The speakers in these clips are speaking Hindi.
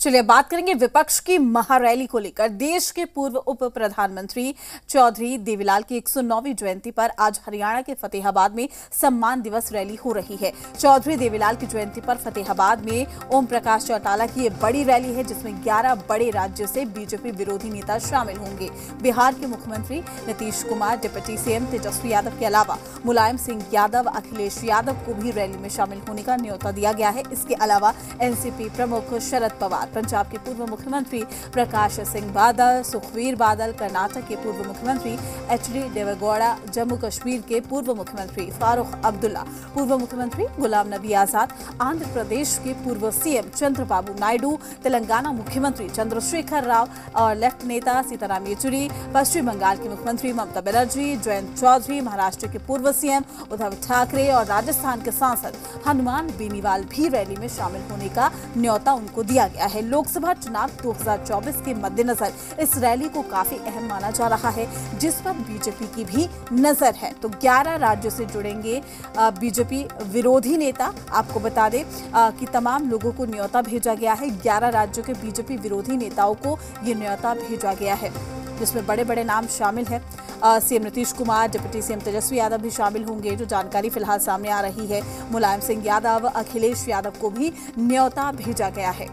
चलिए बात करेंगे विपक्ष की महारैली को लेकर। देश के पूर्व उप प्रधानमंत्री चौधरी देवीलाल की 109वीं जयंती पर आज हरियाणा के फतेहाबाद में सम्मान दिवस रैली हो रही है। चौधरी देवीलाल की जयंती पर फतेहाबाद में ओम प्रकाश चौटाला की ये बड़ी रैली है, जिसमें 11 बड़े राज्यों से बीजेपी विरोधी नेता शामिल होंगे। बिहार के मुख्यमंत्री नीतीश कुमार, डिप्टी सीएम तेजस्वी यादव के अलावा मुलायम सिंह यादव, अखिलेश यादव को भी रैली में शामिल होने का न्योता दिया गया है। इसके अलावा एनसीपी प्रमुख शरद पवार, पंजाब के पूर्व मुख्यमंत्री प्रकाश सिंह बादल, सुखबीर बादल, कर्नाटक के पूर्व मुख्यमंत्री एचडी देवेगौड़ा, जम्मू कश्मीर के पूर्व मुख्यमंत्री फारूक अब्दुल्ला, पूर्व मुख्यमंत्री गुलाम नबी आजाद, आंध्र प्रदेश के पूर्व सीएम चंद्रबाबू नायडू, तेलंगाना मुख्यमंत्री चंद्रशेखर राव और लेफ्ट नेता सीताराम येचुरी, पश्चिम बंगाल के मुख्यमंत्री ममता बनर्जी, जयंत चौधरी, महाराष्ट्र के पूर्व सीएम उद्धव ठाकरे और राजस्थान के सांसद हनुमान बेनीवाल भी रैली में शामिल होने का न्योता उनको दिया गया है। लोकसभा चुनाव 2024 के मद्देनजर इस रैली को काफी अहम माना जा रहा है, जिस पर बीजेपी की भी नजर है। तो 11 राज्यों से जुड़ेंगे बीजेपी विरोधी नेता। आपको बता दें कि तमाम लोगों को न्योता भेजा गया है। 11 राज्यों के बीजेपी विरोधी नेताओं को ये न्योता भेजा गया है, जिसमें बड़े बड़े नाम शामिल है। CM Nitish Kumar, deputy CM Tejashwi Yadav भी शामिल होंगे, जो जानकारी फिलहाल सामने आ रही है। मुलायम सिंह यादव, अखिलेश यादव को भी न्योता भेजा गया है।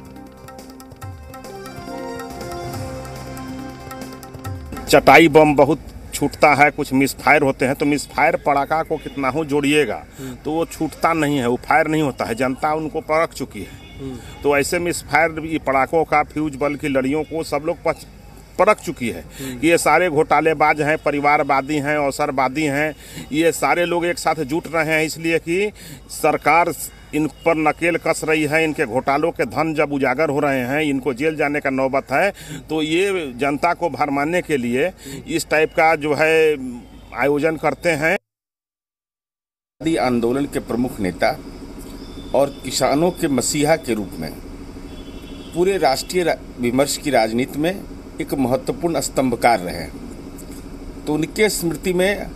चटाई बम बहुत छूटता है, कुछ मिसफायर होते हैं, तो मिसफायर पटाखा को कितना हो जोड़िएगा तो वो छूटता नहीं है, वो फायर नहीं होता है। जनता उनको परख चुकी है, तो ऐसे मिसफायर पटाखों का, फ्यूज बल्ब की लड़ियों को सब लोग परख चुकी है कि ये सारे घोटालेबाज हैं, परिवारवादी हैं, अवसरवादी हैं। ये सारे लोग एक साथ जुट रहे हैं इसलिए कि सरकार इन पर नकेल कस रही है। इनके घोटालों के धन जब उजागर हो रहे हैं, इनको जेल जाने का नौबत है, तो ये जनता को भरमाने के लिए इस टाइप का जो है आयोजन करते हैं। आंदोलन के प्रमुख नेता और किसानों के मसीहा के रूप में पूरे राष्ट्रीय विमर्श की राजनीति में एक महत्वपूर्ण स्तंभकार रहे। तो उनके स्मृति में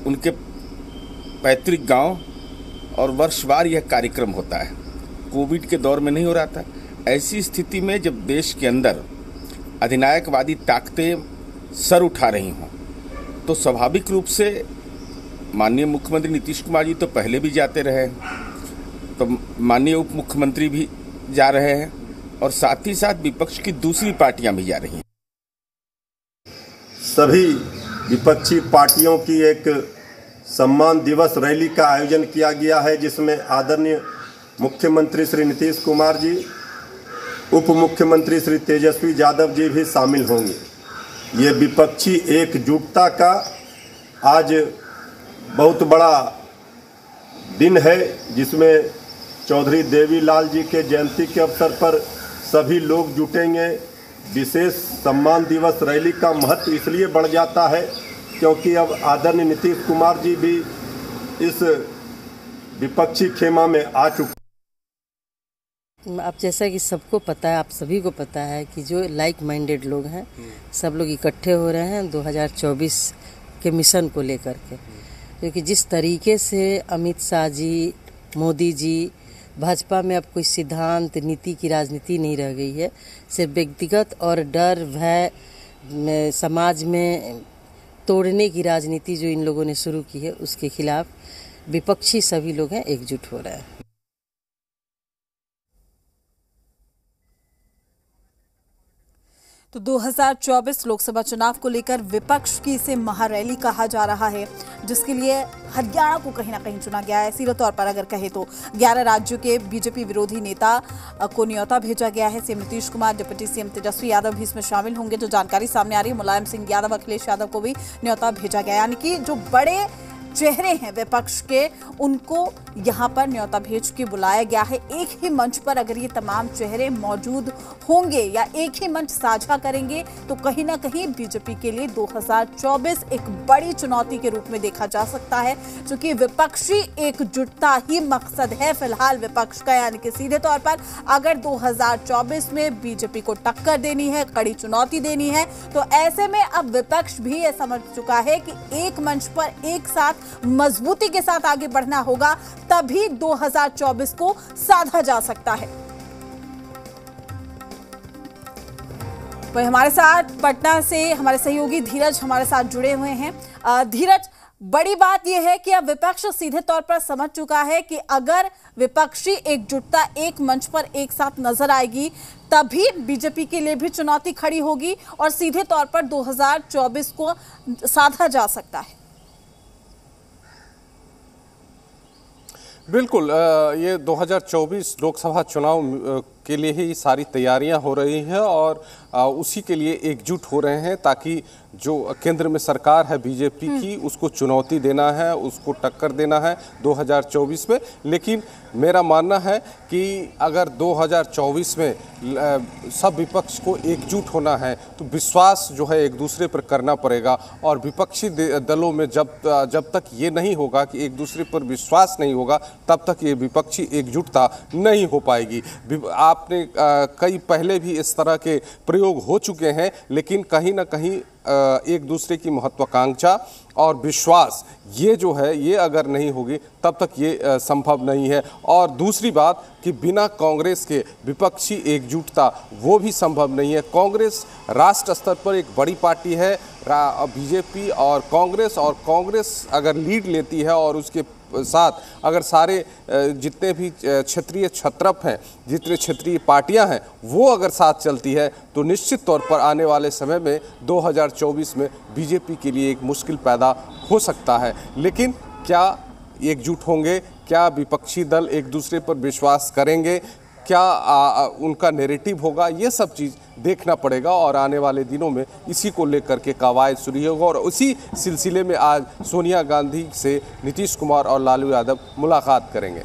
उनके पैतृक गांव और वर्षवार यह कार्यक्रम होता है। कोविड के दौर में नहीं हो रहा था। ऐसी स्थिति में जब देश के अंदर अधिनायकवादी ताकतें सर उठा रही हों, तो स्वाभाविक रूप से माननीय मुख्यमंत्री नीतीश कुमार जी तो पहले भी जाते रहे, तो माननीय उप मुख्यमंत्री भी जा रहे हैं और साथ ही साथ विपक्ष की दूसरी पार्टियां भी जा रही हैं। सभी विपक्षी पार्टियों की एक सम्मान दिवस रैली का आयोजन किया गया है, जिसमें आदरणीय मुख्यमंत्री श्री नीतीश कुमार जी, उप मुख्यमंत्री श्री तेजस्वी यादव जी भी शामिल होंगे। ये विपक्षी एकजुटता का आज बहुत बड़ा दिन है, जिसमें चौधरी देवीलाल जी के जयंती के अवसर पर सभी लोग जुटेंगे। विशेष सम्मान दिवस रैली का महत्व इसलिए बढ़ जाता है क्योंकि अब आदरणीय नीतीश कुमार जी भी इस विपक्षी खेमा में आ चुके। अब जैसा कि सबको पता है, आप सभी को पता है कि जो लाइक माइंडेड लोग हैं, सब लोग इकट्ठे हो रहे हैं 2024 के मिशन को लेकर के। क्योंकि जिस तरीके से अमित शाह जी, मोदी जी, भाजपा में अब कोई सिद्धांत नीति की राजनीति नहीं रह गई है। सिर्फ व्यक्तिगत और डर भय में समाज में तोड़ने की राजनीति जो इन लोगों ने शुरू की है, उसके खिलाफ विपक्षी सभी लोग हैं, एकजुट हो रहे हैं। तो 2024 लोकसभा चुनाव को लेकर विपक्ष की इसे महारैली कहा जा रहा है, जिसके लिए हरियाणा को कहीं ना कहीं चुना गया है। सीधे तौर पर अगर कहे तो 11 राज्यों के बीजेपी विरोधी नेता को न्योता भेजा गया है। CM Nitish Kumar, deputy CM Tejashwi Yadav भी इसमें शामिल होंगे, जो जानकारी सामने आ रही है। मुलायम सिंह यादव, अखिलेश यादव को भी न्योता भेजा गया, यानी कि जो बड़े चेहरे हैं विपक्ष के, उनको यहां पर न्योता भेज के बुलाया गया है। एक ही मंच पर अगर ये तमाम चेहरे मौजूद होंगे या एक ही मंच साझा करेंगे, तो कहीं ना कहीं बीजेपी के लिए 2024 एक बड़ी चुनौती के रूप में देखा जा सकता है, क्योंकि विपक्षी एकजुटता ही मकसद है फिलहाल विपक्ष का। यानी कि सीधे तौर पर अगर 2024 में बीजेपी को टक्कर देनी है, कड़ी चुनौती देनी है, तो ऐसे में अब विपक्ष भी ये समझ चुका है कि एक मंच पर एक साथ मजबूती के साथ आगे बढ़ना होगा, तभी 2024 को साधा जा सकता है। वही हमारे साथ पटना से हमारे सहयोगी धीरज हमारे साथ जुड़े हुए हैं। धीरज, बड़ी बात यह है कि अब विपक्ष सीधे तौर पर समझ चुका है कि अगर विपक्षी एकजुटता एक मंच पर एक साथ नजर आएगी तभी बीजेपी के लिए भी चुनौती खड़ी होगी और सीधे तौर पर 2024 को साधा जा सकता है। बिल्कुल, ये 2024 लोकसभा चुनाव के लिए ही सारी तैयारियां हो रही हैं और उसी के लिए एकजुट हो रहे हैं ताकि जो केंद्र में सरकार है बीजेपी की उसको चुनौती देना है, उसको टक्कर देना है 2024 में। लेकिन मेरा मानना है कि अगर 2024 में सब विपक्ष को एकजुट होना है तो विश्वास जो है एक दूसरे पर करना पड़ेगा और विपक्षी दलों में जब तक ये नहीं होगा कि एक दूसरे पर विश्वास नहीं होगा तब तक ये विपक्षी एकजुटता नहीं हो पाएगी। आपने कई पहले भी इस तरह के प्रयोग हो चुके हैं, लेकिन कहीं ना कहीं एक दूसरे की महत्वाकांक्षा और विश्वास ये जो है ये अगर नहीं होगी तब तक ये संभव नहीं है। और दूसरी बात कि बिना कांग्रेस के विपक्षी एकजुटता वो भी संभव नहीं है। कांग्रेस राष्ट्र स्तर पर एक बड़ी पार्टी है, बीजेपी और कांग्रेस अगर लीड लेती है और उसके साथ अगर सारे जितने भी क्षेत्रीय छत्रप हैं, जितने क्षेत्रीय पार्टियां हैं वो अगर साथ चलती है तो निश्चित तौर पर आने वाले समय में 2024 में बीजेपी के लिए एक मुश्किल पैदा हो सकता है। लेकिन क्या एकजुट होंगे, क्या विपक्षी दल एक दूसरे पर विश्वास करेंगे, क्या उनका नैरेटिव होगा, ये सब चीज़ देखना पड़ेगा और आने वाले दिनों में इसी को लेकर के कवायद शुरू होगा। और उसी सिलसिले में आज सोनिया गांधी से नीतीश कुमार और लालू यादव मुलाकात करेंगे।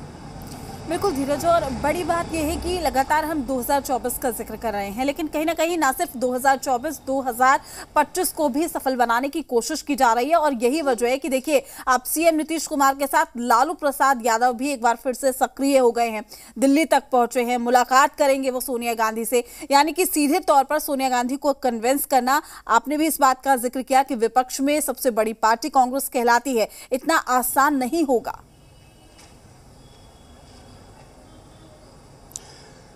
बिल्कुल धीरज, और बड़ी बात यह है कि लगातार हम 2024 का जिक्र कर रहे हैं, लेकिन कहीं ना कहीं ना सिर्फ 2024, 2025 को भी सफल बनाने की कोशिश की जा रही है। और यही वजह है कि देखिए, आप सीएम नीतीश कुमार के साथ लालू प्रसाद यादव भी एक बार फिर से सक्रिय हो गए हैं, दिल्ली तक पहुंचे हैं, मुलाकात करेंगे वो सोनिया गांधी से। यानी कि सीधे तौर पर सोनिया गांधी को कन्विंस करना, आपने भी इस बात का जिक्र किया कि विपक्ष में सबसे बड़ी पार्टी कांग्रेस कहलाती है, इतना आसान नहीं होगा।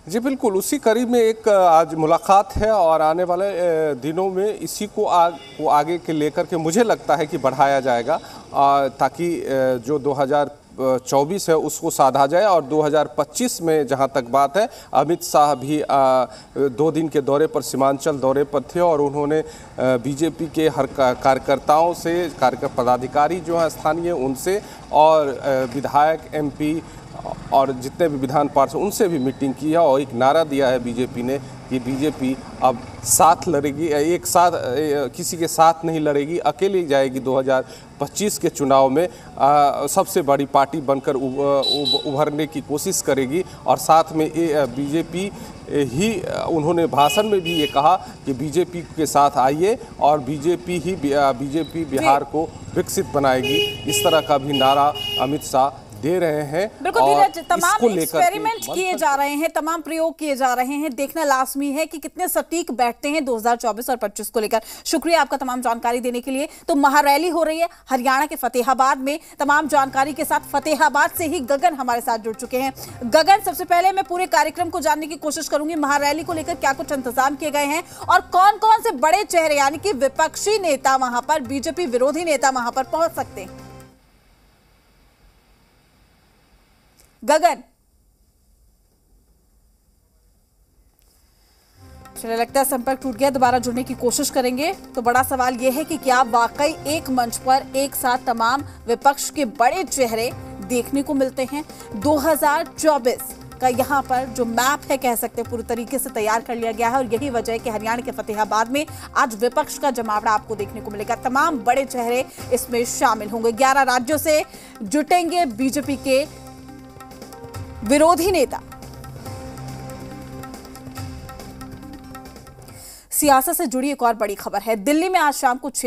जी बिल्कुल, उसी कड़ी में एक आज मुलाकात है और आने वाले दिनों में इसी को आगे के लेकर के मुझे लगता है कि बढ़ाया जाएगा ताकि जो 2024 है उसको साधा जाए। और 2025 में जहां तक बात है, अमित शाह भी 2 दिन के दौरे पर, सीमांचल दौरे पर थे और उन्होंने बीजेपी के हर कार्यकर्ताओं से, पदाधिकारी जो हैं स्थानीय उनसे और विधायक, एमपी और जितने भी विधान पार्षद उनसे भी मीटिंग की है और एक नारा दिया है बीजेपी ने कि बीजेपी अब साथ लड़ेगी, एक साथ किसी के साथ नहीं लड़ेगी, अकेले जाएगी 2025 के चुनाव में, सबसे बड़ी पार्टी बनकर उभरने की कोशिश करेगी। और साथ में बीजेपी ही, उन्होंने भाषण में भी ये कहा कि बीजेपी के साथ आइए और बीजेपी बिहार को विकसित बनाएगी। इस तरह का भी नारा अमित शाह दे रहे हैं। बिल्कुल धीरज, तमाम एक्सपेरिमेंट किए जा रहे हैं, तमाम प्रयोग किए जा रहे हैं, देखना लाजमी है कि कितने सटीक बैठते हैं 2024 और 25 को लेकर। शुक्रिया आपका तमाम जानकारी देने के लिए। तो महारैली हो रही है हरियाणा के फतेहाबाद में, तमाम जानकारी के साथ फतेहाबाद से ही गगन हमारे साथ जुड़ चुके हैं। गगन, सबसे पहले मैं पूरे कार्यक्रम को जानने की कोशिश करूंगी, महारैली को लेकर क्या कुछ इंतजाम किए गए हैं और कौन कौन से बड़े चेहरे यानी कि विपक्षी नेता वहां पर, बीजेपी विरोधी नेता वहां पर पहुंच सकते हैं। गगन, चलिए लगता है संपर्क टूट गया, दोबारा जुड़ने की कोशिश करेंगे। तो बड़ा सवाल यह है कि क्या वाकई एक मंच पर एक साथ तमाम विपक्ष के बड़े चेहरे देखने को मिलते हैं। 2024 का यहाँ पर जो मैप है, कह सकते हैं पूरी तरीके से तैयार कर लिया गया है और यही वजह है कि हरियाणा के फतेहाबाद में आज विपक्ष का जमावड़ा आपको देखने को मिलेगा। तमाम बड़े चेहरे इसमें शामिल होंगे, 11 राज्यों से जुटेंगे बीजेपी के विरोधी नेता। सियासत से जुड़ी एक और बड़ी खबर है, दिल्ली में आज शाम को 6